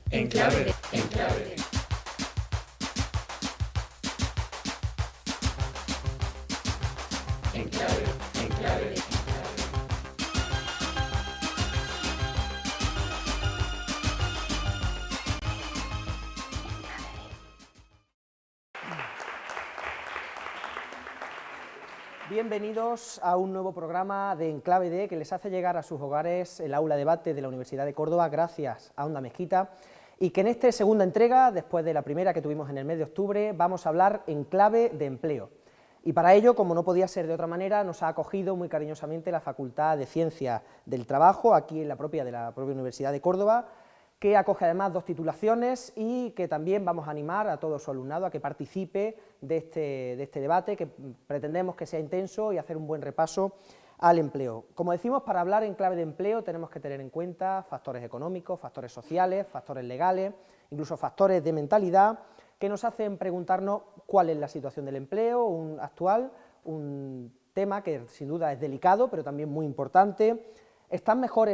En clave, en clave. En clave, en clave. Bienvenidos a un nuevo programa de Enclave D que les hace llegar a sus hogares el aula de debate de la Universidad de Córdoba gracias a Onda Mezquita, y que en esta segunda entrega, después de la primera que tuvimos en el mes de octubre, vamos a hablar en clave de empleo. Y para ello, como no podía ser de otra manera, nos ha acogido muy cariñosamente la Facultad de Ciencias del Trabajo, aquí en la propia Universidad de Córdoba, que acoge además 2 titulaciones y que también vamos a animar a todo su alumnado a que participe de este debate, que pretendemos que sea intenso y hacer un buen repaso al empleo. Como decimos, para hablar en clave de empleo tenemos que tener en cuenta factores económicos, factores sociales, factores legales, incluso factores de mentalidad, que nos hacen preguntarnos cuál es la situación del empleo actual, un tema que sin duda es delicado, pero también muy importante. ¿Están mejor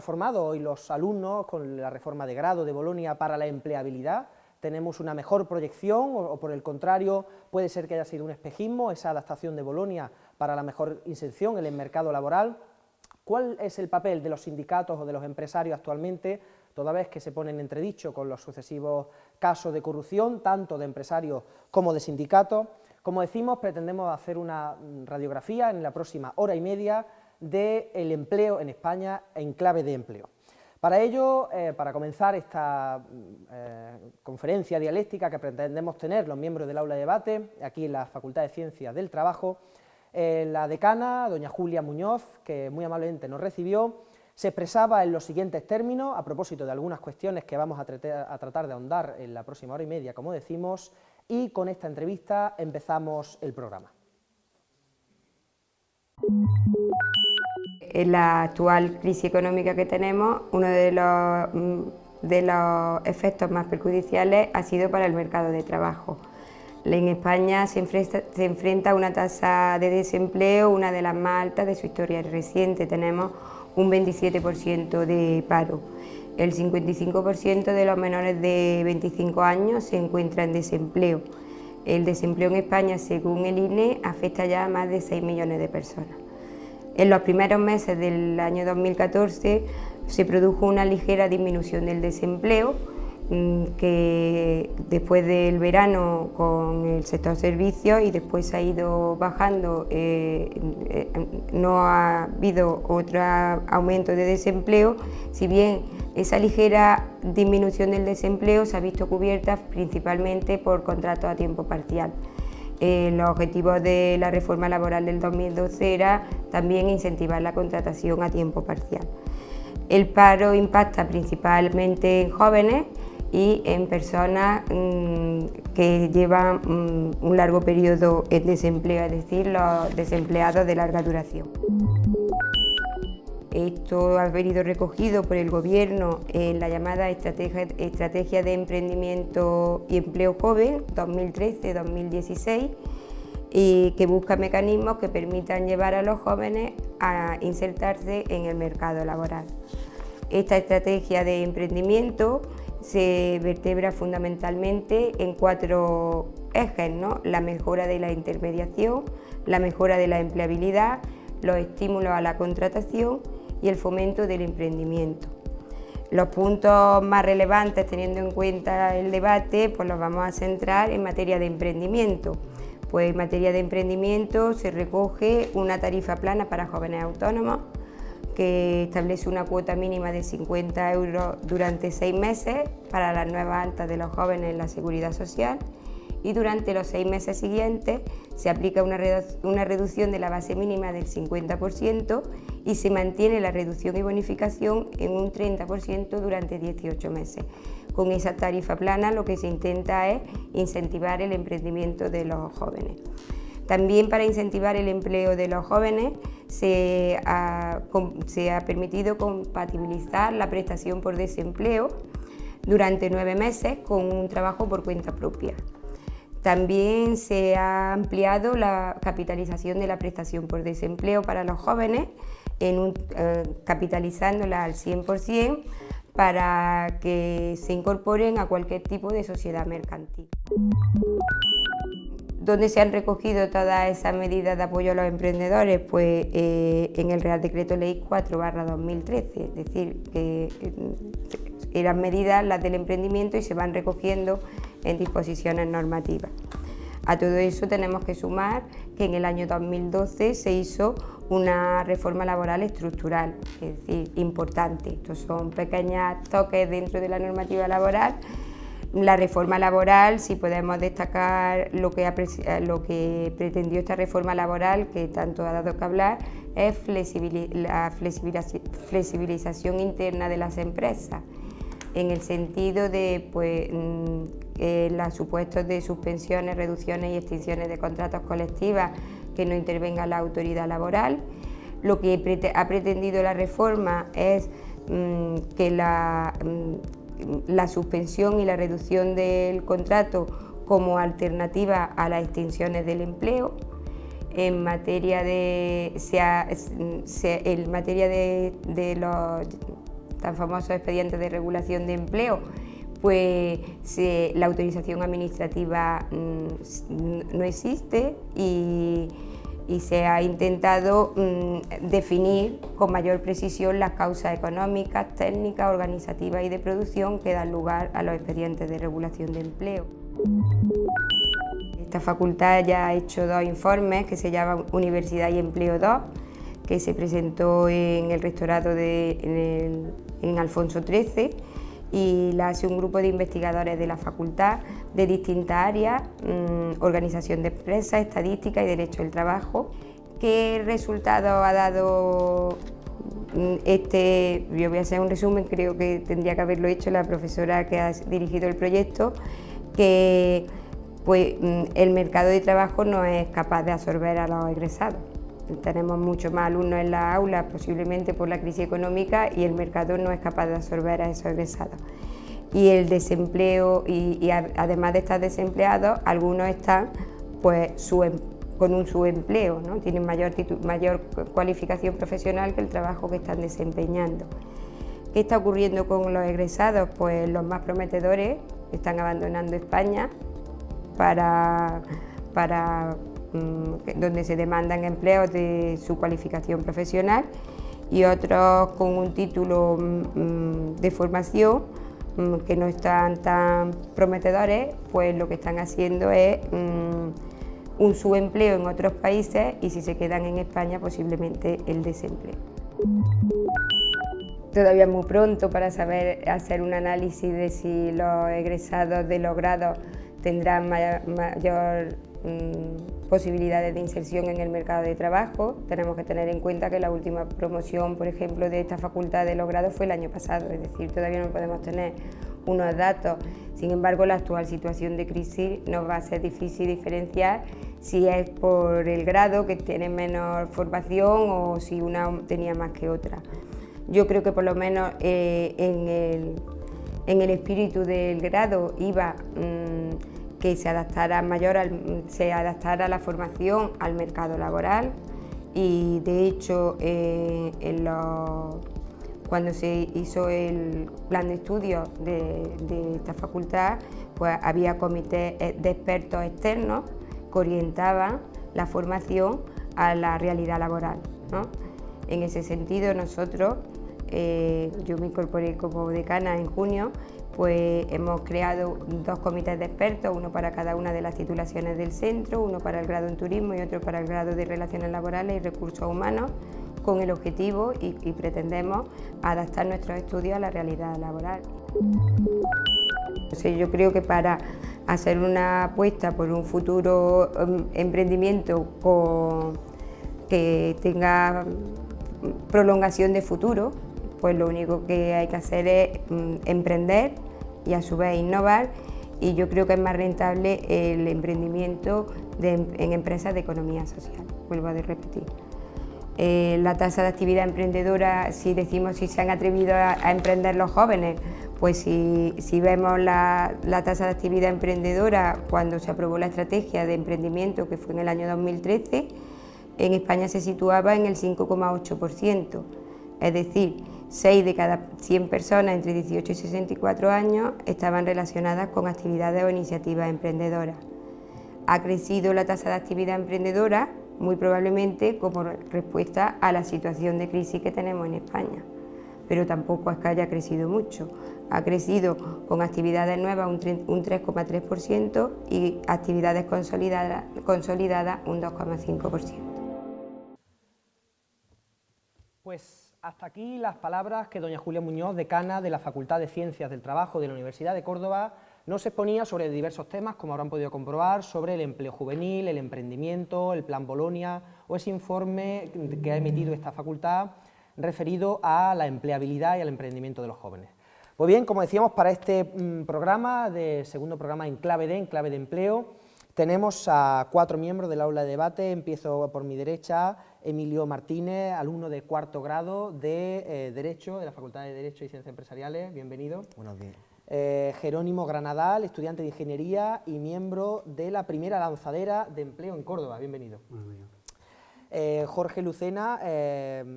formados hoy los alumnos con la reforma de grado de Bolonia para la empleabilidad? ¿Tenemos una mejor proyección o por el contrario puede ser que haya sido un espejismo esa adaptación de Bolonia para la mejor inserción en el mercado laboral? ¿Cuál es el papel de los sindicatos o de los empresarios actualmente, toda vez que se ponen en entredicho con los sucesivos casos de corrupción, tanto de empresarios como de sindicatos? Como decimos, pretendemos hacer una radiografía en la próxima hora y media del empleo en España en clave de empleo. Para ello, para comenzar esta conferencia dialéctica que pretendemos tener los miembros del aula de debate, aquí en la Facultad de Ciencias del Trabajo, la decana, doña Julia Muñoz, que muy amablemente nos recibió, se expresaba en los siguientes términos, a propósito de algunas cuestiones que vamos a tratar de ahondar en la próxima hora y media, como decimos, y con esta entrevista empezamos el programa. En la actual crisis económica que tenemos, uno de los efectos más perjudiciales ha sido para el mercado de trabajo. En España se enfrenta a una tasa de desempleo, una de las más altas de su historia reciente. Tenemos un 27% de paro. El 55% de los menores de 25 años se encuentra en desempleo. El desempleo en España, según el INE, afecta ya a más de 6 millones de personas. En los primeros meses del año 2014 se produjo una ligera disminución del desempleo, que después del verano con el sector servicios y después ha ido bajando, no ha habido otro aumento de desempleo, si bien esa ligera disminución del desempleo se ha visto cubierta principalmente por contratos a tiempo parcial. Los objetivos de la reforma laboral del 2012 era también incentivar la contratación a tiempo parcial. El paro impacta principalmente en jóvenes y en personas que llevan un largo periodo en desempleo, es decir, los desempleados de larga duración. Esto ha venido recogido por el Gobierno en la llamada Estrategia de Emprendimiento y Empleo Joven 2013-2016, y que busca mecanismos que permitan llevar a los jóvenes a insertarse en el mercado laboral. Esta estrategia de emprendimiento se vertebra fundamentalmente en 4 ejes, ¿no? La mejora de la intermediación, la mejora de la empleabilidad, los estímulos a la contratación y el fomento del emprendimiento. Los puntos más relevantes, teniendo en cuenta el debate, pues los vamos a centrar en materia de emprendimiento. Pues en materia de emprendimiento se recoge una tarifa plana para jóvenes autónomos, que establece una cuota mínima de 50 euros durante 6 meses para las nuevas altas de los jóvenes en la Seguridad Social, y durante los 6 meses siguientes se aplica una reducción de la base mínima del 50% y se mantiene la reducción y bonificación en un 30% durante 18 meses. Con esa tarifa plana lo que se intenta es incentivar el emprendimiento de los jóvenes. También para incentivar el empleo de los jóvenes se ha permitido compatibilizar la prestación por desempleo durante 9 meses con un trabajo por cuenta propia. También se ha ampliado la capitalización de la prestación por desempleo para los jóvenes, capitalizándola al 100%, para que se incorporen a cualquier tipo de sociedad mercantil. ¿Dónde se han recogido todas esas medidas de apoyo a los emprendedores? Pues en el Real Decreto Ley 4/2013, es decir, que eran medidas las del emprendimiento y se van recogiendo en disposiciones normativas. A todo eso tenemos que sumar que en el año 2012 se hizo una reforma laboral estructural, es decir, importante. Estos son pequeños toques dentro de la normativa laboral. La reforma laboral, si podemos destacar lo que pretendió esta reforma laboral, que tanto ha dado que hablar, es la flexibilización interna de las empresas, en el sentido de los supuestos de suspensiones, reducciones y extinciones de contratos colectivas que no intervenga la autoridad laboral. Lo que ha pretendido la reforma es que la suspensión y la reducción del contrato como alternativa a las extinciones del empleo. En materia de los tan famosos expedientes de regulación de empleo, pues la autorización administrativa no existe y se ha intentado definir con mayor precisión las causas económicas, técnicas, organizativas y de producción que dan lugar a los expedientes de regulación de empleo. Esta facultad ya ha hecho 2 informes que se llaman Universidad y Empleo 2, que se presentó en el rectorado en Alfonso XIII, y la hace un grupo de investigadores de la facultad de distintas áreas, organización de empresas, estadística y derecho del trabajo. ¿Qué resultado ha dado Yo voy a hacer un resumen, creo que tendría que haberlo hecho la profesora que ha dirigido el proyecto, que pues, el mercado de trabajo no es capaz de absorber a los egresados. Tenemos muchos más alumnos en las aulas, posiblemente por la crisis económica, y el mercado no es capaz de absorber a esos egresados. Y el desempleo, y además de estar desempleados, algunos están pues, con un subempleo, ¿no? Tienen mayor cualificación profesional que el trabajo que están desempeñando. ¿Qué está ocurriendo con los egresados? Pues los más prometedores están abandonando España donde se demandan empleos de su cualificación profesional, y otros con un título de formación que no están tan prometedores, pues lo que están haciendo es un subempleo en otros países, y si se quedan en España posiblemente el desempleo. Todavía es muy pronto para saber hacer un análisis de si los egresados de los grados tendrán mayor posibilidades de inserción en el mercado de trabajo. Tenemos que tener en cuenta que la última promoción, por ejemplo, de esta facultad de los grados fue el año pasado, es decir, todavía no podemos tener unos datos. Sin embargo, la actual situación de crisis nos va a ser difícil diferenciar si es por el grado, que tiene menor formación, o si una tenía más que otra. Yo creo que por lo menos en el espíritu del grado iba que se adaptara la formación al mercado laboral, y de hecho cuando se hizo el plan de estudios de esta facultad, pues había comités de expertos externos que orientaban la formación a la realidad laboral, ¿no? En ese sentido nosotros, yo me incorporé como decana en junio, pues hemos creado 2 comités de expertos, uno para cada una de las titulaciones del centro, uno para el grado en turismo y otro para el grado de relaciones laborales y recursos humanos, con el objetivo y pretendemos adaptar nuestros estudios a la realidad laboral. Yo creo que para hacer una apuesta por un futuro emprendimiento que tenga prolongación de futuro, pues lo único que hay que hacer es emprender y a su vez innovar, y yo creo que es más rentable el emprendimiento en empresas de economía social, vuelvo a repetir. La tasa de actividad emprendedora, si decimos si se han atrevido a emprender los jóvenes, pues si vemos la tasa de actividad emprendedora cuando se aprobó la estrategia de emprendimiento, que fue en el año 2013, en España se situaba en el 5,8%. Es decir, 6 de cada 100 personas entre 18 y 64 años estaban relacionadas con actividades o iniciativas emprendedoras. Ha crecido la tasa de actividad emprendedora, muy probablemente como respuesta a la situación de crisis que tenemos en España, pero tampoco es que haya crecido mucho. Ha crecido con actividades nuevas un 3,3% y actividades consolidadas un 2,5%. Pues hasta aquí las palabras que doña Julia Muñoz, decana de la Facultad de Ciencias del Trabajo de la Universidad de Córdoba, nos exponía sobre diversos temas, como habrán podido comprobar, sobre el empleo juvenil, el emprendimiento, el Plan Bolonia o ese informe que ha emitido esta facultad referido a la empleabilidad y al emprendimiento de los jóvenes. Pues bien, como decíamos, para este programa, segundo programa en clave de empleo, tenemos a 4 miembros del aula de debate. Empiezo por mi derecha, Emilio Martínez, alumno de 4º grado de Derecho, de la Facultad de Derecho y Ciencias Empresariales, bienvenido. Buenos días. Jerónimo Granadal, estudiante de Ingeniería y miembro de la primera lanzadera de empleo en Córdoba, bienvenido. Buenos días. Jorge Lucena,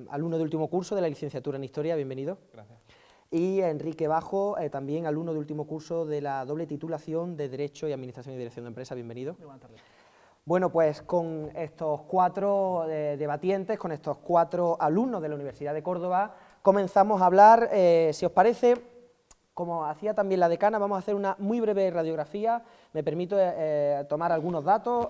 alumno de último curso de la licenciatura en Historia, bienvenido. Gracias. Y Enrique Bajo, también alumno de último curso de la doble titulación de Derecho y Administración y Dirección de Empresa, bienvenido. Muy buenas tardes. Bueno, pues con estos 4 debatientes, con estos 4 alumnos de la Universidad de Córdoba, comenzamos a hablar, si os parece, como hacía también la decana, vamos a hacer una muy breve radiografía. Me permito tomar algunos datos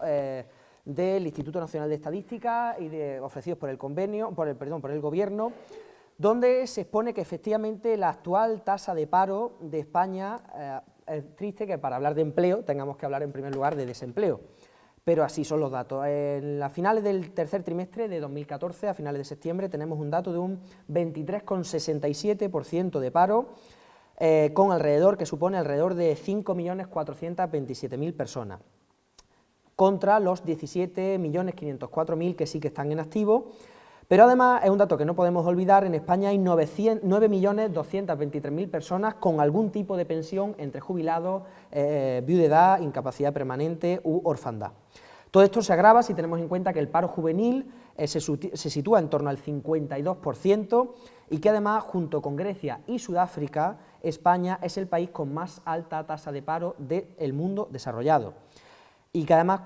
del Instituto Nacional de Estadística y ofrecidos por el Gobierno, donde se expone que efectivamente la actual tasa de paro de España, es triste que para hablar de empleo tengamos que hablar en primer lugar de desempleo, pero así son los datos. En las finales del tercer trimestre de 2014, a finales de septiembre, tenemos un dato de un 23,67% de paro, que supone alrededor de 5.427.000 personas, contra los 17.504.000 que sí que están en activo. Pero además es un dato que no podemos olvidar, en España hay 9.223.000 personas con algún tipo de pensión entre jubilados, viudedad, incapacidad permanente u orfandad. Todo esto se agrava si tenemos en cuenta que el paro juvenil se sitúa en torno al 52% y que además, junto con Grecia y Sudáfrica, España es el país con más alta tasa de paro del mundo desarrollado. Y que además,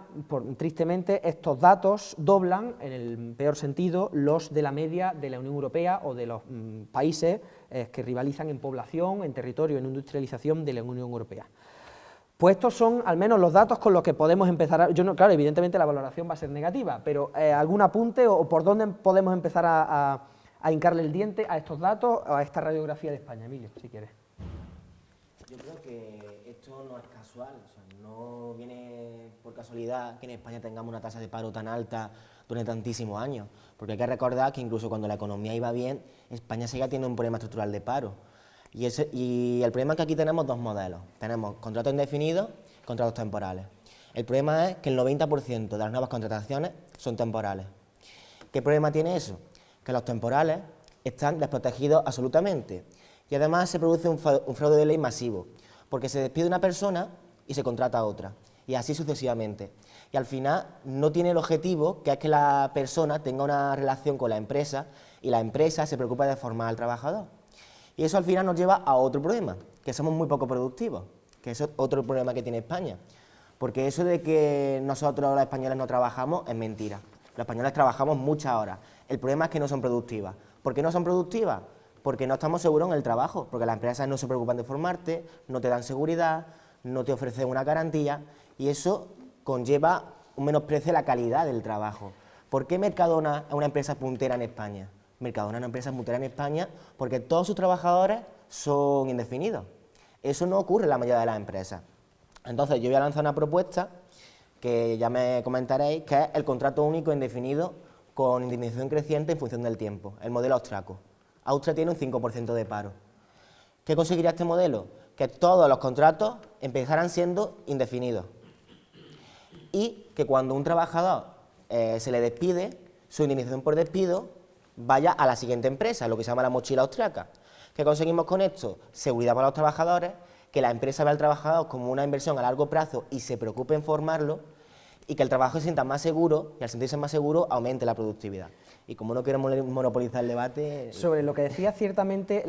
tristemente, estos datos doblan, en el peor sentido, los de la media de la Unión Europea o de los países que rivalizan en población, en territorio, en industrialización de la Unión Europea. Pues estos son al menos los datos con los que podemos empezar. Claro, evidentemente la valoración va a ser negativa, pero ¿algún apunte o por dónde podemos empezar a hincarle el diente a estos datos o a esta radiografía de España? Emilio, si quieres. Yo creo que esto no es casual, o sea, no viene por casualidad que en España tengamos una tasa de paro tan alta durante tantísimos años, porque hay que recordar que incluso cuando la economía iba bien, España seguía teniendo un problema estructural de paro. Y el problema es que aquí tenemos 2 modelos, tenemos contratos indefinidos y contratos temporales. El problema es que el 90% de las nuevas contrataciones son temporales. ¿Qué problema tiene eso? Que los temporales están desprotegidos absolutamente. Y además se produce un fraude de ley masivo, porque se despide una persona y se contrata a otra, y así sucesivamente. Y al final no tiene el objetivo, que es que la persona tenga una relación con la empresa y la empresa se preocupa de formar al trabajador. Y eso al final nos lleva a otro problema, que somos muy poco productivos, que es otro problema que tiene España. Porque eso de que nosotros los españoles no trabajamos es mentira. Los españoles trabajamos muchas horas. El problema es que no son productivas. ¿Por qué no son productivas? Porque no estamos seguros en el trabajo, porque las empresas no se preocupan de formarte, no te dan seguridad, no te ofrecen una garantía, y eso conlleva un menosprecio de la calidad del trabajo. ¿Por qué Mercadona es una empresa puntera en España? Mercadona es una empresa puntera en España porque todos sus trabajadores son indefinidos. Eso no ocurre en la mayoría de las empresas. Entonces yo voy a lanzar una propuesta que ya me comentaréis, que es el contrato único indefinido con indemnización creciente en función del tiempo, el modelo austriaco. Austria tiene un 5% de paro. ¿Qué conseguiría este modelo? Que todos los contratos empezaran siendo indefinidos y que cuando un trabajador se le despide, su indemnización por despido vaya a la siguiente empresa, lo que se llama la mochila austriaca. ¿Qué conseguimos con esto? Seguridad para los trabajadores, que la empresa vea al trabajador como una inversión a largo plazo y se preocupe en formarlo, y que el trabajo se sienta más seguro, y al sentirse más seguro aumente la productividad. Y como no quiero monopolizar el debate... Sobre lo que decía, ciertamente,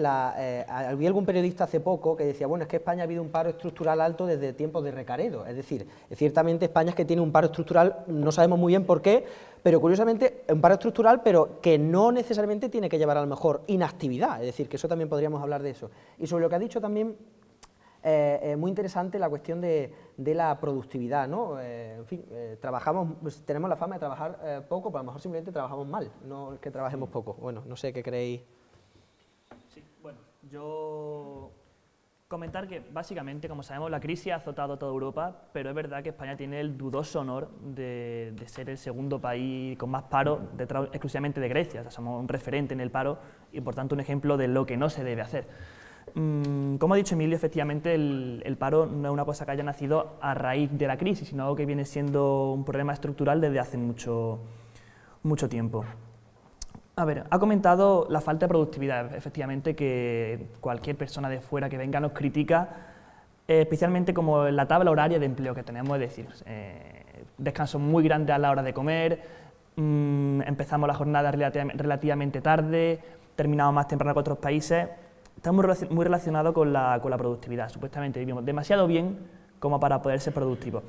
había algún periodista hace poco que decía, bueno, es que España ha habido un paro estructural alto desde tiempos de Recaredo, es decir, ciertamente España es que tiene un paro estructural, no sabemos muy bien por qué, pero curiosamente un paro estructural, pero que no necesariamente tiene que llevar a lo mejor inactividad, es decir, que eso también podríamos hablar de eso. Y sobre lo que ha dicho también, muy interesante la cuestión de la productividad, ¿no? En fin, tenemos la fama de trabajar poco, pero a lo mejor simplemente trabajamos mal, no es que trabajemos poco. Bueno, no sé qué creéis. Sí, bueno, yo comentar que básicamente, como sabemos, la crisis ha azotado a toda Europa, pero es verdad que España tiene el dudoso honor de ser el segundo país con más paro, detrás exclusivamente de Grecia. O sea, somos un referente en el paro y, por tanto, un ejemplo de lo que no se debe hacer. Como ha dicho Emilio, efectivamente el paro no es una cosa que haya nacido a raíz de la crisis, sino algo que viene siendo un problema estructural desde hace mucho tiempo. A ver, ha comentado la falta de productividad, efectivamente, que cualquier persona de fuera que venga nos critica, especialmente como la tabla horaria de empleo que tenemos, es decir, descansos muy grandes a la hora de comer, empezamos la jornada relativamente tarde, terminamos más temprano que otros países. Está muy relacionado con la productividad. Supuestamente vivimos demasiado bien como para poder ser productivos.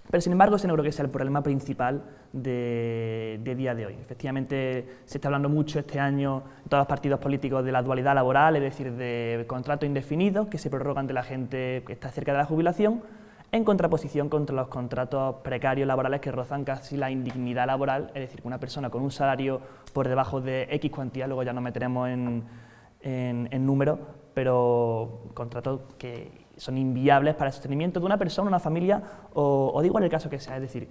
Pero, sin embargo, ese no creo que sea el problema principal de día de hoy. Efectivamente, se está hablando mucho este año en todos los partidos políticos de la dualidad laboral, es decir, de contratos indefinidos que se prorrogan de la gente que está cerca de la jubilación, en contraposición contra los contratos precarios laborales que rozan casi la indignidad laboral, es decir, que una persona con un salario por debajo de X cuantía, luego ya nos meteremos en números, pero contratos que son inviables para el sostenimiento de una persona, una familia o da igual el caso que sea, es decir,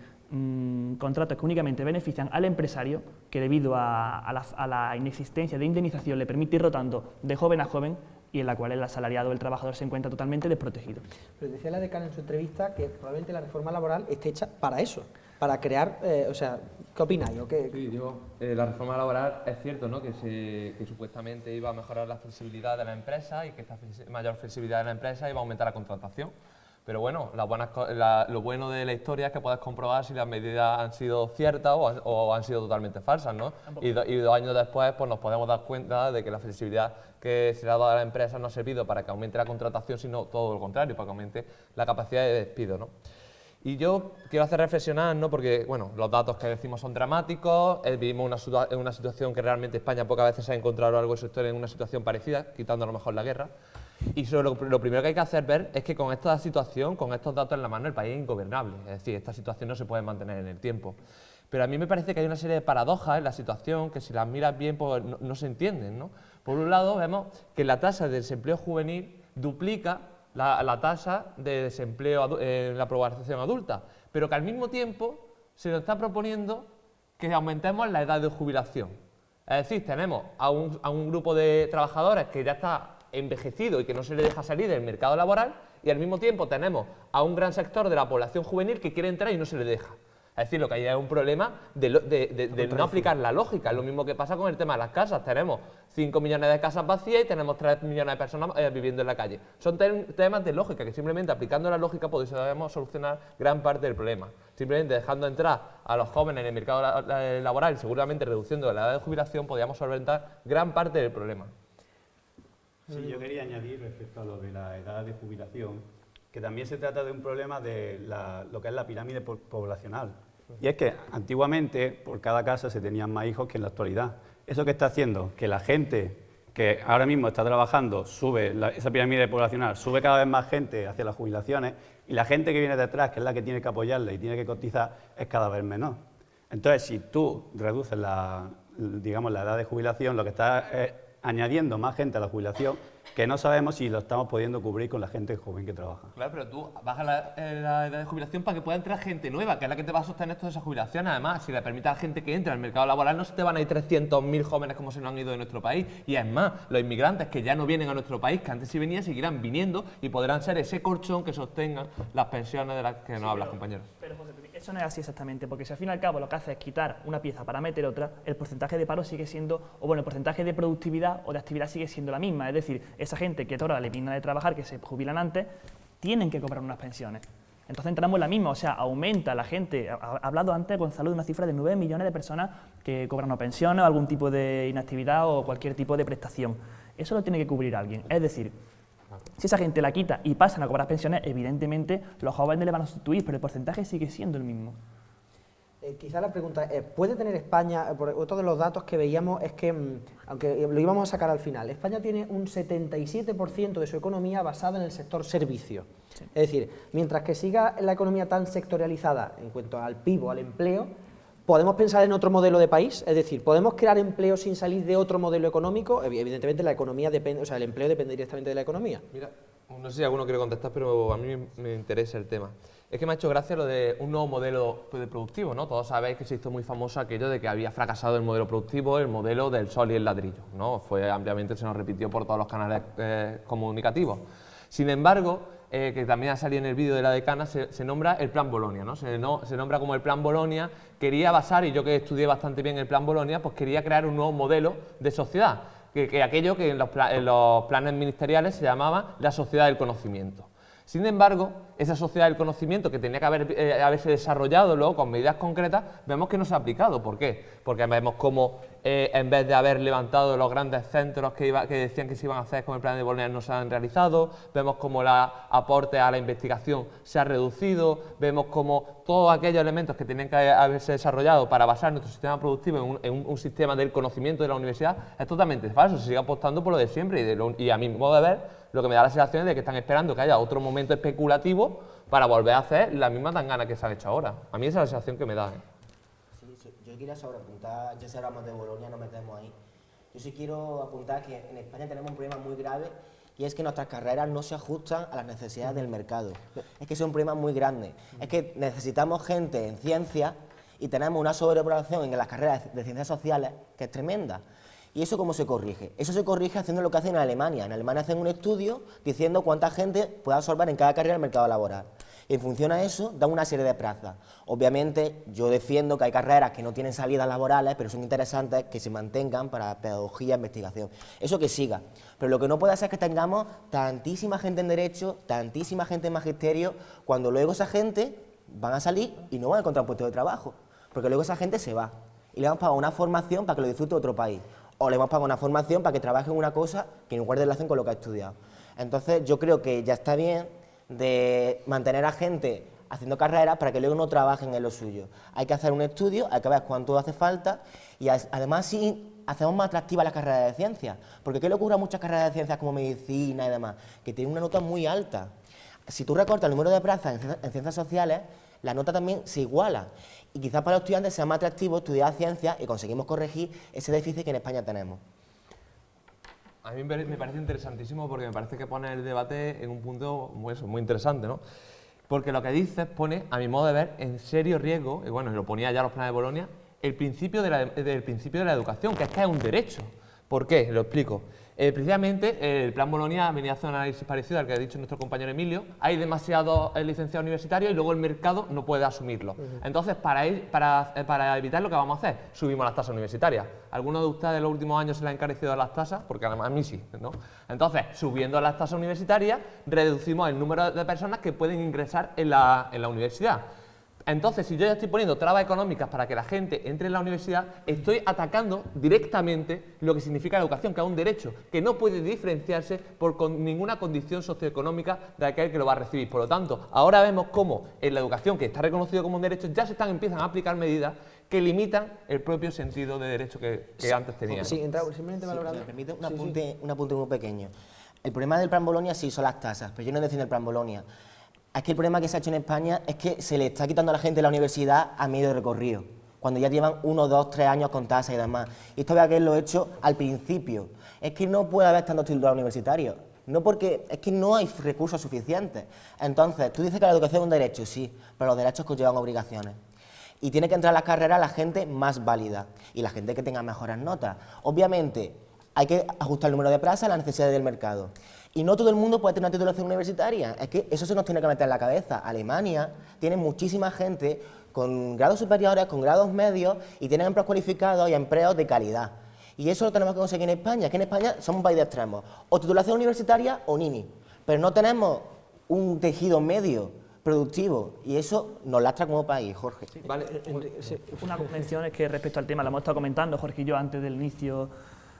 contratos que únicamente benefician al empresario, que debido a la inexistencia de indemnización le permite ir rotando de joven a joven y en la cual el asalariado o el trabajador se encuentra totalmente desprotegido. Pero decía la decana en su entrevista que probablemente la reforma laboral esté hecha para eso, para crear, o sea, ¿qué opináis? Sí, la reforma laboral es cierto, ¿no? que supuestamente iba a mejorar la flexibilidad de la empresa y que esta mayor flexibilidad de la empresa iba a aumentar la contratación. Pero bueno, lo bueno de la historia es que puedes comprobar si las medidas han sido ciertas o han sido totalmente falsas, ¿no? Y 2 años después pues nos podemos dar cuenta de que la flexibilidad que se le ha dado a la empresa no ha servido para que aumente la contratación, sino todo lo contrario, para que aumente la capacidad de despido, ¿no? Y yo quiero hacer reflexionar, ¿no? Porque bueno, los datos que decimos son dramáticos, vivimos en una situación que realmente España pocas veces se ha encontrado a lo largo de su historia en una situación parecida, quitando a lo mejor la guerra. Y lo primero que hay que hacer ver es que con esta situación, con estos datos en la mano, el país es ingobernable. Es decir, esta situación no se puede mantener en el tiempo. Pero a mí me parece que hay una serie de paradojas en la situación que si las miras bien pues no se entienden, ¿no? Por un lado vemos que la tasa de desempleo juvenil duplica la tasa de desempleo en la población adulta, pero que al mismo tiempo se nos está proponiendo que aumentemos la edad de jubilación. Es decir, tenemos a un grupo de trabajadores que ya está envejecido y que no se le deja salir del mercado laboral, y al mismo tiempo tenemos a un gran sector de la población juvenil que quiere entrar y no se le deja. Es decir, lo que hay es un problema de no aplicar la lógica. Es lo mismo que pasa con el tema de las casas. Tenemos 5 millones de casas vacías y tenemos 3 millones de personas viviendo en la calle. Son temas de lógica que simplemente aplicando la lógica podemos solucionar gran parte del problema. Simplemente dejando entrar a los jóvenes en el mercado laboral y seguramente reduciendo la edad de jubilación podríamos solventar gran parte del problema. Sí, yo quería añadir respecto a lo de la edad de jubilación, que también se trata de un problema de lo que es la pirámide poblacional. Y es que antiguamente por cada casa se tenían más hijos que en la actualidad. ¿Eso qué está haciendo? Que la gente que ahora mismo está trabajando, esa pirámide poblacional, sube cada vez más gente hacia las jubilaciones y la gente que viene detrás, que es la que tiene que apoyarla y tiene que cotizar, es cada vez menor. Entonces, si tú reduces la edad de jubilación, lo que estás es añadiendo más gente a la jubilación que no sabemos si lo estamos pudiendo cubrir con la gente joven que trabaja. Claro, pero tú bajas la edad de jubilación para que pueda entrar gente nueva, que es la que te va a sostener toda esa jubilación. Además, si le permites a la gente que entre al mercado laboral, no se te van a ir 300.000 jóvenes como se nos han ido de nuestro país. Y es más, los inmigrantes que ya no vienen a nuestro país, que antes sí venían, seguirán viniendo y podrán ser ese colchón que sostengan las pensiones de las que nos hablas, compañeros. Pero José, eso no es así exactamente, porque si al fin y al cabo lo que hace es quitar una pieza para meter otra, el porcentaje de paro sigue siendo, o bueno, el porcentaje de productividad o de actividad sigue siendo la misma. Es decir, esa gente que ahora le viene de trabajar, que se jubilan antes, tienen que cobrar unas pensiones. Entonces entramos en la misma, o sea, aumenta la gente. Ha hablado antes Gonzalo de una cifra de 9 millones de personas que cobran o pensiones o algún tipo de inactividad o cualquier tipo de prestación. Eso lo tiene que cubrir alguien. Es decir, si esa gente la quita y pasan a cobrar pensiones, evidentemente los jóvenes le van a sustituir, pero el porcentaje sigue siendo el mismo. Quizá la pregunta es, ¿puede tener España, por otro de los datos que veíamos es que, aunque lo íbamos a sacar al final, España tiene un 77% de su economía basada en el sector servicio? Sí. Es decir, mientras que siga la economía tan sectorializada en cuanto al PIB o al empleo, ¿podemos pensar en otro modelo de país? Es decir, ¿podemos crear empleo sin salir de otro modelo económico? Evidentemente la economía depende, o sea, el empleo depende directamente de la economía. Mira, no sé si alguno quiere contestar, pero a mí me interesa el tema. Es que me ha hecho gracia lo de un nuevo modelo productivo, ¿no? Todos sabéis que se hizo muy famoso aquello de que había fracasado el modelo productivo, el modelo del sol y el ladrillo, ¿no? Fue ampliamente, se nos repitió por todos los canales comunicativos. Sin embargo, que también ha salido en el vídeo de la decana, se nombra el Plan Bolonia, ¿no? Se nombra como el Plan Bolonia, quería basar, y yo que estudié bastante bien el Plan Bolonia, pues quería crear un nuevo modelo de sociedad, que aquello que en los planes ministeriales se llamaba la sociedad del conocimiento. Sin embargo, esa sociedad del conocimiento que tenía que haberse desarrollado luego con medidas concretas, vemos que no se ha aplicado. ¿Por qué? Porque vemos cómo en vez de haber levantado los grandes centros que decían que se iban a hacer con el plan de Bolonia no se han realizado, vemos cómo el aporte a la investigación se ha reducido, vemos cómo todos aquellos elementos que tenían que haberse desarrollado para basar nuestro sistema productivo en un sistema del conocimiento de la universidad es totalmente falso, se sigue apostando por lo de siempre y a mi modo de ver, lo que me da la sensación es de que están esperando que haya otro momento especulativo para volver a hacer la misma tangana que se han hecho ahora. A mí esa es la sensación que me da. Sí, yo quería sobreapuntar, ya si hablamos de Bolonia, nos metemos ahí. Yo sí quiero apuntar que en España tenemos un problema muy grave y es que nuestras carreras no se ajustan a las necesidades del mercado. Es que es un problema muy grande. Es que necesitamos gente en ciencia y tenemos una sobrepoblación en las carreras de ciencias sociales que es tremenda. ¿Y eso cómo se corrige? Eso se corrige haciendo lo que hacen en Alemania. En Alemania hacen un estudio diciendo cuánta gente puede absorber en cada carrera el mercado laboral. Y en función a eso, dan una serie de plazas. Obviamente, yo defiendo que hay carreras que no tienen salidas laborales, pero son interesantes que se mantengan para pedagogía e investigación. Eso que siga. Pero lo que no puede ser es que tengamos tantísima gente en Derecho, tantísima gente en Magisterio, cuando luego esa gente van a salir y no van a encontrar un puesto de trabajo. Porque luego esa gente se va. Y le vamos a pagar una formación para que lo disfrute otro país. O le vamos a pagar una formación para que trabaje en una cosa que no guarde relación con lo que ha estudiado. Entonces, yo creo que ya está bien de mantener a gente haciendo carreras para que luego no trabajen en lo suyo. Hay que hacer un estudio, hay que ver cuánto hace falta y además sí hacemos más atractivas las carreras de ciencias. Porque ¿qué le ocurre a muchas carreras de ciencias como medicina y demás? Que tienen una nota muy alta. Si tú recortas el número de plazas en ciencias sociales, la nota también se iguala. Y quizás para los estudiantes sea más atractivo estudiar ciencias y conseguimos corregir ese déficit que en España tenemos. A mí me parece interesantísimo porque me parece que pone el debate en un punto muy interesante, ¿no? Porque lo que dices pone, a mi modo de ver, en serio riesgo, y bueno, lo ponía ya los planes de Bolonia, el principio de la educación, que es un derecho. ¿Por qué? Lo explico. Precisamente el Plan Bolonia venía a hacer un análisis parecido al que ha dicho nuestro compañero Emilio. Hay demasiados licenciados universitarios y luego el mercado no puede asumirlo. Entonces, para evitar lo que vamos a hacer, subimos las tasas universitarias. ¿Alguno de ustedes en los últimos años se le han encarecido las tasas? Porque además a mí sí, ¿no? Entonces, subiendo las tasas universitarias, reducimos el número de personas que pueden ingresar en la universidad. Entonces, si yo ya estoy poniendo trabas económicas para que la gente entre en la universidad, estoy atacando directamente lo que significa la educación, que es un derecho, que no puede diferenciarse por ninguna condición socioeconómica de aquel que lo va a recibir. Por lo tanto, ahora vemos cómo en la educación, que está reconocido como un derecho, ya empiezan a aplicar medidas que limitan el propio sentido de derecho que antes tenían. Sí, simplemente valorando. Si me permite un apunte muy pequeño. El problema del Plan Bolonia sí son las tasas, pero yo no defiendo el Plan Bolonia. Es que el problema que se ha hecho en España es que se le está quitando a la gente de la universidad a medio recorrido, cuando ya llevan 1, 2, 3 años con tasas y demás. Y esto había que haberlo hecho al principio. Es que no puede haber tantos títulos universitarios, no porque es que no hay recursos suficientes. Entonces, tú dices que la educación es un derecho, sí, pero los derechos conllevan obligaciones. Y tiene que entrar a las carreras la gente más válida y la gente que tenga mejores notas. Obviamente, hay que ajustar el número de plazas a las necesidades del mercado. Y no todo el mundo puede tener una titulación universitaria. Es que eso se nos tiene que meter en la cabeza. Alemania tiene muchísima gente con grados superiores, con grados medios, y tienen empleos cualificados y empleos de calidad. Y eso lo tenemos que conseguir en España, que en España somos un país de extremos. O titulación universitaria o nini. Pero no tenemos un tejido medio productivo, y eso nos lastra como país, Jorge. Vale, Una mención es que respecto al tema, la hemos estado comentando Jorge y yo antes del inicio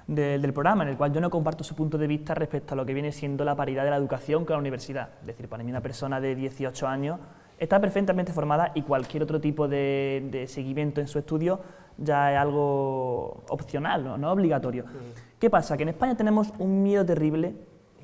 del programa, en el cual yo no comparto su punto de vista respecto a lo que viene siendo la paridad de la educación con la universidad. Es decir, para mí una persona de 18 años está perfectamente formada y cualquier otro tipo de seguimiento en su estudio ya es algo opcional, no obligatorio. ¿Qué pasa? Que en España tenemos un miedo terrible.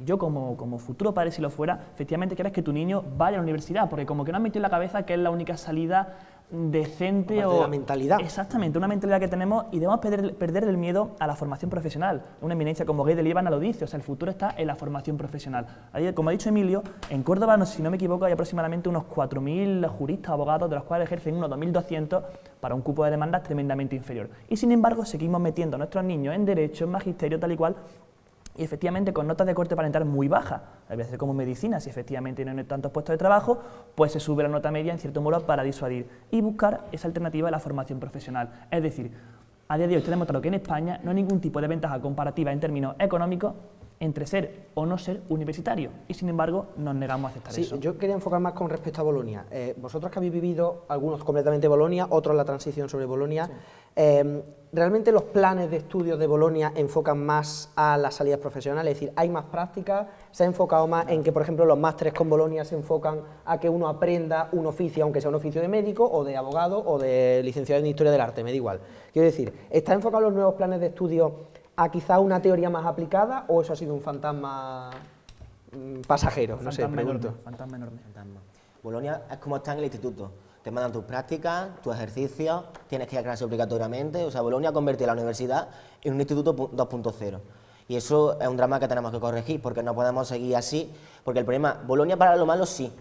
Yo como futuro padre, si lo fuera, efectivamente quieres que tu niño vaya a la universidad, porque como que no has metido en la cabeza que es la única salida decente Aparte de la mentalidad. Exactamente, una mentalidad que tenemos y debemos perder el miedo a la formación profesional. Una eminencia como Guy de Líbana lo dice, o sea, el futuro está en la formación profesional. Ahí, como ha dicho Emilio, en Córdoba, no, si no me equivoco, hay aproximadamente unos 4.000 juristas, abogados, de los cuales ejercen unos 2.200 para un cupo de demandas tremendamente inferior. Y sin embargo, seguimos metiendo a nuestros niños en derecho, en magisterio, tal y cual, y efectivamente con notas de corte parental muy bajas, a veces como medicina, si efectivamente no hay tantos puestos de trabajo, pues se sube la nota media en cierto modo para disuadir y buscar esa alternativa de la formación profesional. Es decir, a día de hoy tenemos claro que en España no hay ningún tipo de ventaja comparativa en términos económicos entre ser o no ser universitario, y sin embargo nos negamos a aceptar eso. Yo quería enfocar más con respecto a Bolonia. Vosotros que habéis vivido, algunos completamente Bolonia, otros la transición sobre Bolonia, ¿realmente los planes de estudios de Bolonia enfocan más a las salidas profesionales? Es decir, ¿hay más prácticas? ¿Se ha enfocado más en que, por ejemplo, los másteres con Bolonia se enfocan a que uno aprenda un oficio, aunque sea un oficio de médico, o de abogado, o de licenciado en Historia del Arte? Me da igual. Quiero decir, ¿está enfocado los nuevos planes de estudio a quizá una teoría más aplicada, o eso ha sido un fantasma pasajero? No sé, pregunto. Fantasma enorme. Bolonia es como está en el instituto. Te mandan tus prácticas, tus ejercicios, tienes que ir a clase obligatoriamente. O sea, Bolonia convierte la universidad en un instituto 2.0. Y eso es un drama que tenemos que corregir, porque no podemos seguir así. Porque el problema, Bolonia para lo malo sí,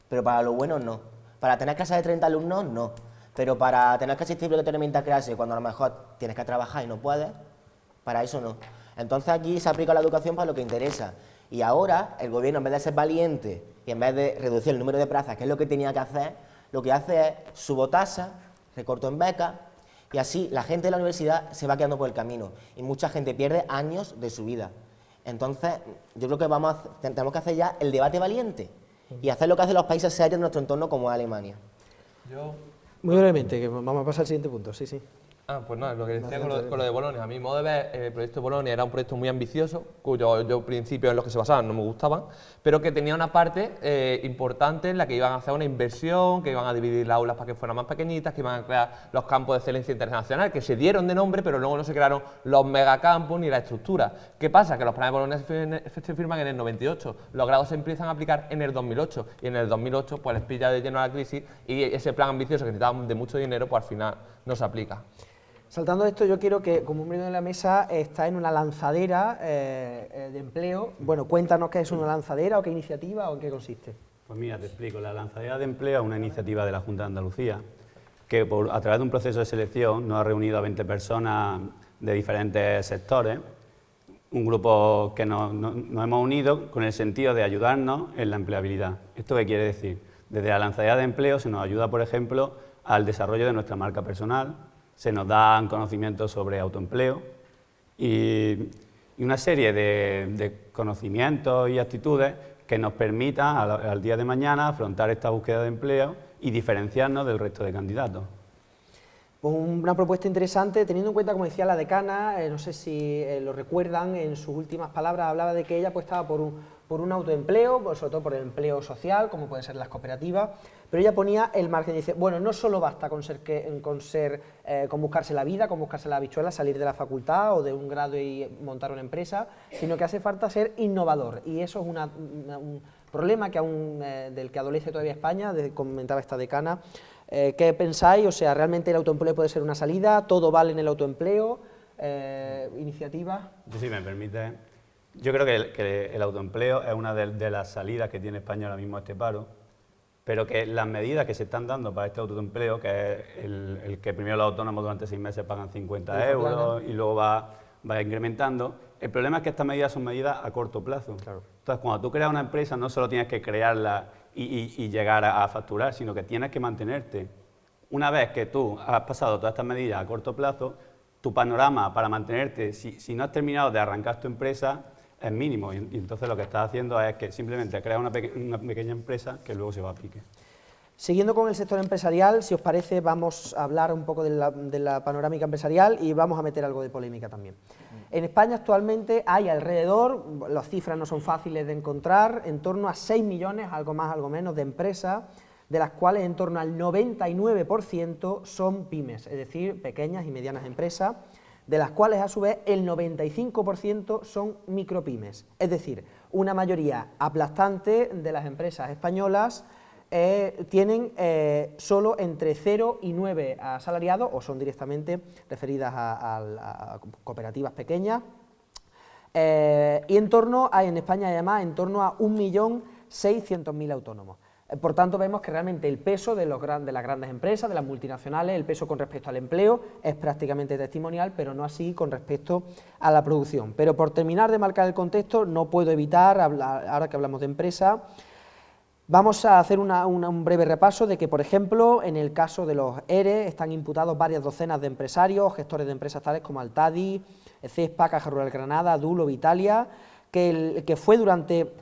pero para lo bueno no. Para tener clases de 30 alumnos, no. Pero para tener que asistir obligatoriamente a clase cuando a lo mejor tienes que trabajar y no puedes, para eso no. Entonces aquí se aplica la educación para lo que interesa. Y ahora el gobierno, en vez de ser valiente y en vez de reducir el número de plazas, que es lo que tenía que hacer, lo que hace es subo tasa, recorto en becas, y así la gente de la universidad se va quedando por el camino. Y mucha gente pierde años de su vida. Entonces yo creo que tenemos que hacer ya el debate valiente y hacer lo que hacen los países serios de nuestro entorno, como Alemania. Muy brevemente, que vamos a pasar al siguiente punto, sí. Pues nada, lo que decía con lo de Bolonia. A mi modo de ver, el proyecto de Bolonia era un proyecto muy ambicioso, cuyos principios en los que se basaban no me gustaban, pero que tenía una parte importante en la que iban a hacer una inversión, que iban a dividir las aulas para que fueran más pequeñitas, que iban a crear los campos de excelencia internacional, que se dieron de nombre, pero luego no se crearon los megacampus ni la estructura. ¿Qué pasa? Que los planes de Bolonia se firman en el 98, los grados se empiezan a aplicar en el 2008, y en el 2008 pues les pilla de lleno la crisis, y ese plan ambicioso que necesitaban de mucho dinero, pues al final no se aplica. Saltando esto, yo quiero que, como un miembro de la mesa, está en una lanzadera de empleo. Bueno, cuéntanos qué es una lanzadera, o qué iniciativa, o en qué consiste. Pues mira, te explico. La lanzadera de empleo es una iniciativa de la Junta de Andalucía que a través de un proceso de selección nos ha reunido a 20 personas de diferentes sectores, un grupo que nos hemos unido con el sentido de ayudarnos en la empleabilidad. ¿Esto qué quiere decir? Desde la lanzadera de empleo se nos ayuda, por ejemplo, al desarrollo de nuestra marca personal, se nos dan conocimientos sobre autoempleo y una serie de conocimientos y actitudes que nos permitan al día de mañana afrontar esta búsqueda de empleo y diferenciarnos del resto de candidatos. Pues una propuesta interesante, teniendo en cuenta, como decía la decana, no sé si lo recuerdan, en sus últimas palabras hablaba de que ella pues, estaba por un autoempleo, sobre todo por el empleo social, como pueden ser las cooperativas, pero ella ponía el margen y dice, bueno, no solo basta con buscarse la vida, con buscarse la habichuela, salir de la facultad o de un grado y montar una empresa, sino que hace falta ser innovador, y eso es un problema que del que adolece todavía España, comentaba esta decana. ¿Qué pensáis? O sea, ¿realmente el autoempleo puede ser una salida? ¿Todo vale en el autoempleo? ¿Iniciativas? Si me permite, yo creo que el autoempleo es una de las salidas que tiene España ahora mismo a este paro, pero que las medidas que se están dando para este autoempleo, que es el que primero los autónomos durante 6 meses pagan 50 euros y luego va incrementando, el problema es que estas medidas son medidas a corto plazo. Claro. Entonces, cuando tú creas una empresa, no solo tienes que crearla y llegar a facturar, sino que tienes que mantenerte. Una vez que tú has pasado todas estas medidas a corto plazo, tu panorama para mantenerte, si no has terminado de arrancar tu empresa, es mínimo. Y entonces lo que está haciendo es que simplemente crea una pequeña empresa que luego se va a pique. Siguiendo con el sector empresarial, si os parece, vamos a hablar un poco de la panorámica empresarial y vamos a meter algo de polémica también. En España actualmente hay alrededor, las cifras no son fáciles de encontrar, en torno a 6 millones, algo más, algo menos, de empresas, de las cuales en torno al 99% son pymes, es decir, pequeñas y medianas empresas, de las cuales a su vez el 95% son micropymes, es decir, una mayoría aplastante de las empresas españolas tienen solo entre 0 y 9 asalariados o son directamente referidas a cooperativas pequeñas y en España además en torno a 1.600.000 autónomos. Por tanto vemos que realmente el peso de las grandes empresas, de las multinacionales, el peso con respecto al empleo es prácticamente testimonial, pero no así con respecto a la producción. Pero por terminar de marcar el contexto no puedo evitar, ahora que hablamos de empresa, vamos a hacer un breve repaso de que, por ejemplo, en el caso de los ERE están imputados varias docenas de empresarios, gestores de empresas tales como Altadi, CESPA, Caja Rural Granada, Dulo, Vitalia, que fue durante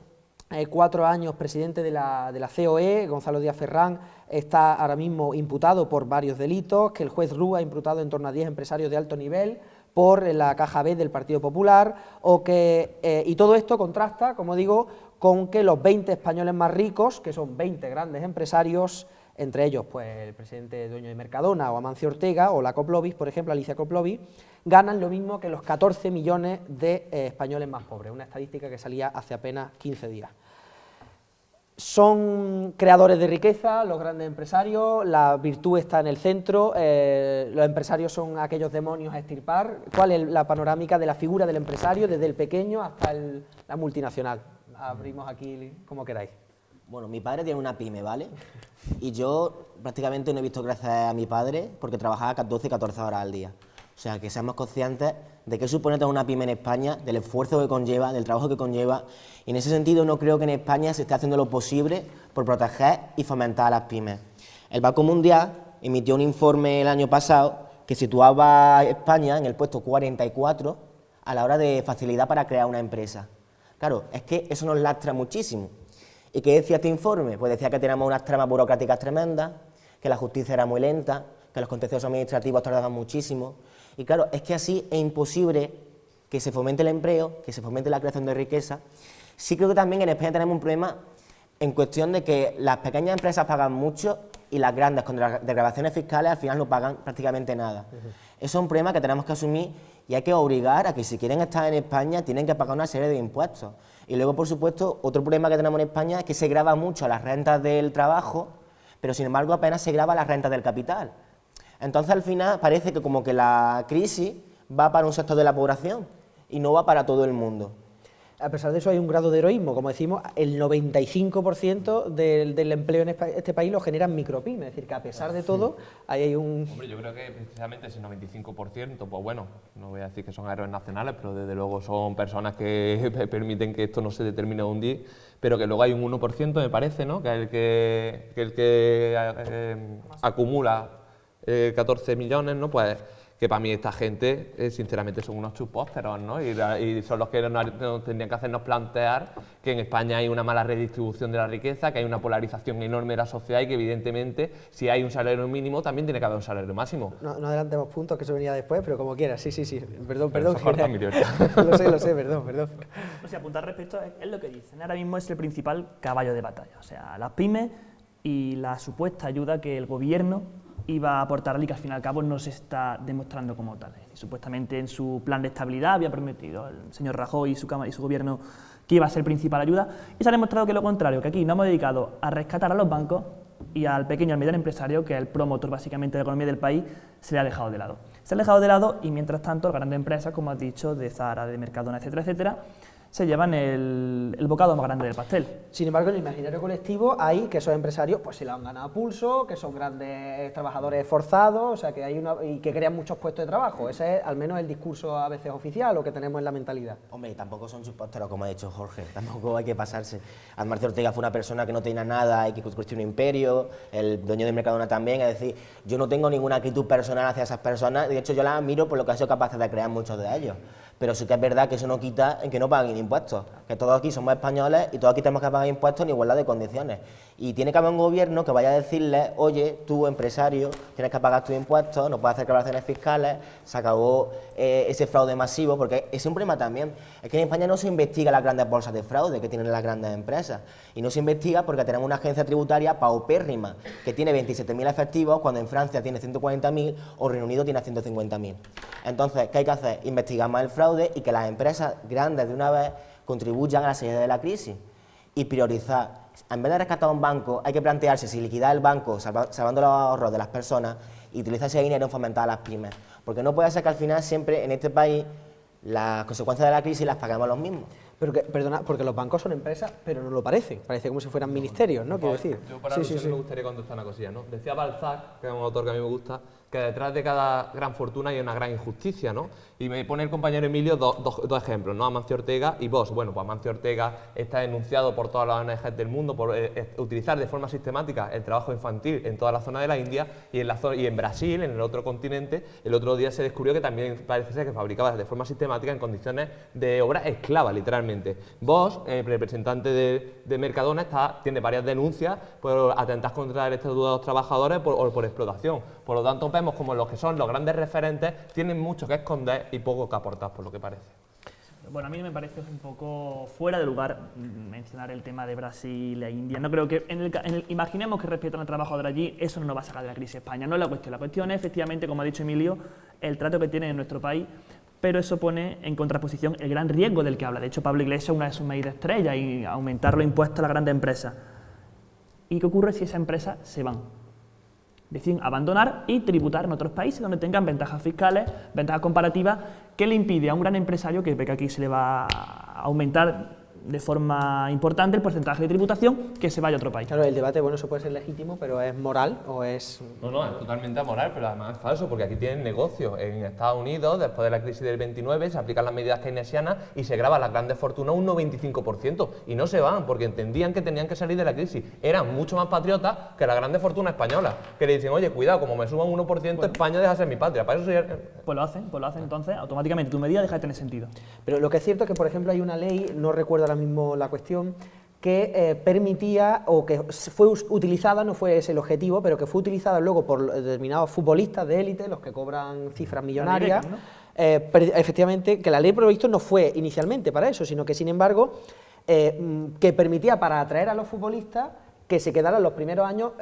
4 años presidente de la COE, Gonzalo Díaz Ferrán, está ahora mismo imputado por varios delitos, que el juez Rúa ha imputado en torno a 10 empresarios de alto nivel por la Caja B del Partido Popular, y todo esto contrasta, como digo, con que los 20 españoles más ricos, que son 20 grandes empresarios, entre ellos pues el presidente dueño de Mercadona o Amancio Ortega o la Coplovis, por ejemplo, Alicia Coplovis, ganan lo mismo que los 14 millones de españoles más pobres, una estadística que salía hace apenas 15 días. Son creadores de riqueza los grandes empresarios, la virtud está en el centro, los empresarios son aquellos demonios a extirpar. ¿Cuál es la panorámica de la figura del empresario desde el pequeño hasta la multinacional? Abrimos aquí como queráis. Bueno, mi padre tiene una pyme, ¿vale? Y yo prácticamente no he visto crecer a mi padre porque trabajaba 12, 14 horas al día. O sea, que seamos conscientes de qué supone tener una pyme en España, del esfuerzo que conlleva, del trabajo que conlleva. Y en ese sentido no creo que en España se esté haciendo lo posible por proteger y fomentar a las pymes. El Banco Mundial emitió un informe el año pasado que situaba a España en el puesto 44 a la hora de facilidad para crear una empresa. Claro, es que eso nos lastra muchísimo. ¿Y qué decía este informe? Pues decía que teníamos unas tramas burocráticas tremendas, que la justicia era muy lenta, que los contenciosos administrativos tardaban muchísimo. Y claro, es que así es imposible que se fomente el empleo, que se fomente la creación de riqueza. Sí creo que también en España tenemos un problema en cuestión de que las pequeñas empresas pagan mucho y las grandes con desgravaciones fiscales al final no pagan prácticamente nada. Eso es un problema que tenemos que asumir y hay que obligar a que si quieren estar en España tienen que pagar una serie de impuestos. Y luego, por supuesto, otro problema que tenemos en España es que se grava mucho las rentas del trabajo, pero sin embargo apenas se grava las rentas del capital. Entonces al final parece que como que la crisis va para un sector de la población y no va para todo el mundo. A pesar de eso hay un grado de heroísmo, como decimos, el 95% del empleo en este país lo generan micropymes, es decir, que a pesar de todo ahí hay un... Hombre, yo creo que precisamente ese 95%, pues bueno, no voy a decir que son héroes nacionales, pero desde luego son personas que permiten que esto no se determine un día, pero que luego hay un 1%, me parece, ¿no?, que es el que acumula 14 millones, ¿no?, pues que para mí esta gente, sinceramente, son unos chupósteros, ¿no? Y son los que nos tendrían que hacernos plantear que en España hay una mala redistribución de la riqueza, que hay una polarización enorme de la sociedad y que, evidentemente, si hay un salario mínimo, también tiene que haber un salario máximo. No adelantemos puntos, que eso venía después, pero como quieras, sí. Perdón. Mi libertad. Lo sé, perdón. O sea, apuntar respecto es lo que dicen. Ahora mismo es el principal caballo de batalla. O sea, las pymes y la supuesta ayuda que el gobierno iba a aportarle y que al fin y al cabo no se está demostrando como tal. Es decir, supuestamente en su plan de estabilidad había prometido el señor Rajoy y su gobierno que iba a ser principal ayuda y se ha demostrado que lo contrario, que aquí nos hemos dedicado a rescatar a los bancos y al pequeño y al mediano empresario, que es el promotor básicamente de la economía del país, se le ha dejado de lado. Se ha dejado de lado y mientras tanto las grandes empresas, como has dicho, de Zara, de Mercadona, etcétera, se llevan el bocado más grande del pastel. Sin embargo, en el imaginario colectivo hay que esos empresarios pues se lo han ganado a pulso, que son grandes trabajadores esforzados, o sea, que hay y que crean muchos puestos de trabajo. Ese es al menos el discurso a veces oficial o que tenemos en la mentalidad. Hombre, tampoco son chupósteros, como ha dicho Jorge, tampoco hay que pasarse. Amancio Ortega fue una persona que no tenía nada y que construyó un imperio, el dueño de Mercadona también, es decir, yo no tengo ninguna actitud personal hacia esas personas, de hecho yo las admiro por lo que han sido capaces de crear muchos de ellos. pero sí que es verdad que eso no quita en que no paguen impuestos, que todos aquí somos españoles y todos aquí tenemos que pagar impuestos en igualdad de condiciones. Y tiene que haber un gobierno que vaya a decirle, oye, tú empresario, tienes que pagar tus impuestos, no puedes hacer declaraciones fiscales, se acabó ese fraude masivo, porque es un problema también. Es que en España no se investiga las grandes bolsas de fraude que tienen las grandes empresas, y no se investiga porque tenemos una agencia tributaria paupérrima, que tiene 27.000 efectivos, cuando en Francia tiene 140.000 o Reino Unido tiene 150.000. Entonces, ¿qué hay que hacer? Investigar más el fraude y que las empresas grandes de una vez contribuyan a la salida de la crisis y priorizar. En vez de rescatar un banco, hay que plantearse si liquidar el banco salvando los ahorros de las personas y utilizar ese dinero en fomentar a las pymes. Porque no puede ser que al final siempre en este país las consecuencias de la crisis las paguemos los mismos. Pero que, perdona, porque los bancos son empresas, pero no lo parecen. Parece como si fueran ministerios, ¿no? Quiero decir. Yo para me gustaría contestar una cosilla, ¿no? Decía Balzac, que es un autor que a mí me gusta, que detrás de cada gran fortuna hay una gran injusticia, ¿no? Y me pone el compañero Emilio dos ejemplos, ¿no? Amancio Ortega y Bosch. Bueno, pues Amancio Ortega está denunciado por todas las ONGs del mundo por utilizar de forma sistemática el trabajo infantil en toda la zona de la India y en Brasil, en el otro continente, el otro día se descubrió que también parece ser que fabricaba de forma sistemática en condiciones de obra esclava, literalmente. Bosch, representante de Mercadona, tiene varias denuncias por atentar contra el Estatuto de los Trabajadores o por explotación. Por lo tanto, vemos como los que son los grandes referentes tienen mucho que esconder y poco que aportar, por lo que parece. Bueno, a mí me parece un poco fuera de lugar mencionar el tema de Brasil e India. No creo que, imaginemos que respetan al trabajador allí, eso no nos va a sacar de la crisis España. No es la cuestión. La cuestión es, efectivamente, como ha dicho Emilio, el trato que tienen en nuestro país, pero eso pone en contraposición el gran riesgo del que habla. De hecho, Pablo Iglesias, una de sus medidas estrellas, y aumentar los impuestos a las grandes empresas. ¿Y qué ocurre si esas empresas se van? Deciden abandonar y tributar en otros países donde tengan ventajas fiscales, ventajas comparativas, que le impide a un gran empresario que ve que aquí se le va a aumentar de forma importante el porcentaje de tributación, que se vaya a otro país. Claro, el debate, bueno, eso puede ser legítimo, pero ¿es moral o es...? No, es totalmente amoral, pero además es falso, porque aquí tienen negocios. En Estados Unidos, después de la crisis del 29, se aplican las medidas keynesianas y se graban las grandes fortunas un 95%, y no se van, porque entendían que tenían que salir de la crisis. Eran mucho más patriotas que las grandes fortunas españolas, que le dicen, oye, cuidado, como me suban un 1%, España deja de ser mi patria. Para eso Pues lo hacen, entonces automáticamente tu medida deja de tener sentido. Pero lo que es cierto es que, por ejemplo, hay una ley, no recuerdo ahora mismo la cuestión, que permitía, o que fue utilizada, no fue ese el objetivo, pero que fue utilizada luego por determinados futbolistas de élite, los que cobran cifras millonarias, ¿no? Efectivamente, que la ley previsto no fue inicialmente para eso, sino que, sin embargo, que permitía para atraer a los futbolistas que se quedaran los primeros años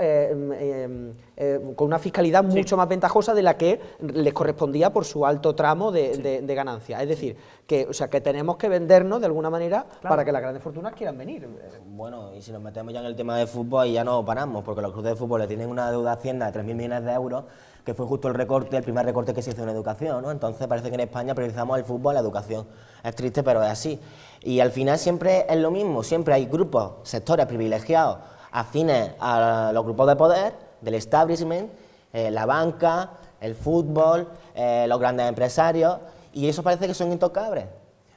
con una fiscalidad mucho más ventajosa de la que les correspondía por su alto tramo de ganancia. Es decir, que tenemos que vendernos de alguna manera para que las grandes fortunas quieran venir. Bueno, y si nos metemos ya en el tema de fútbol, ahí ya no paramos, porque los clubes de fútbol le tienen una deuda a Hacienda de 3.000 millones de euros, que fue justo el primer recorte que se hizo en educación, ¿no? Entonces parece que en España priorizamos el fútbol a la educación. Es triste, pero es así. Y al final siempre es lo mismo, siempre hay grupos, sectores privilegiados, afines a los grupos de poder, del establishment, la banca, el fútbol, los grandes empresarios, y eso parece que son intocables.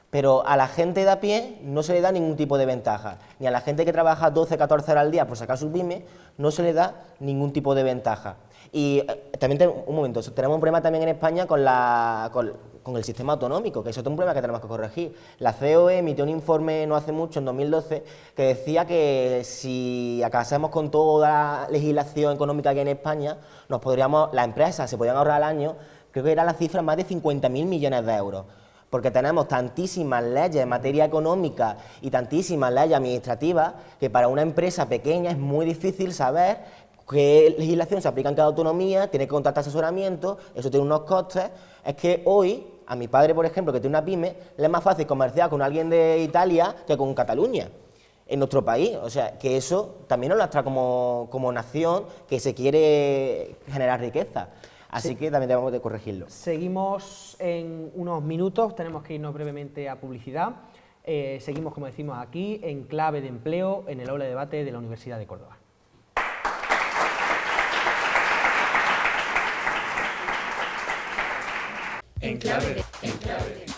Pero a la gente de a pie no se le da ningún tipo de ventaja, ni a la gente que trabaja 12, 14 horas al día por sacar sus pymes, no se le da ningún tipo de ventaja. Y también, un momento, tenemos un problema también en España con el sistema autonómico, que es otro problema que tenemos que corregir. La COE emitió un informe no hace mucho, en 2012, que decía que si acabásemos con toda la legislación económica que hay en España, las empresas se podrían ahorrar al año, creo que era la cifra, más de 50.000 millones de euros. Porque tenemos tantísimas leyes en materia económica y tantísimas leyes administrativas que para una empresa pequeña es muy difícil saber qué legislación se aplica en cada autonomía, tiene que contratar asesoramiento, eso tiene unos costes. Es que hoy, a mi padre, por ejemplo, que tiene una pyme, le es más fácil comerciar con alguien de Italia que con Cataluña, en nuestro país. O sea, que eso también nos lastra como nación que se quiere generar riqueza. Así que también debemos de corregirlo. Seguimos en unos minutos, tenemos que irnos brevemente a publicidad. Seguimos, como decimos aquí, en Clave de Empleo, en el aula de debate de la Universidad de Córdoba. En clave de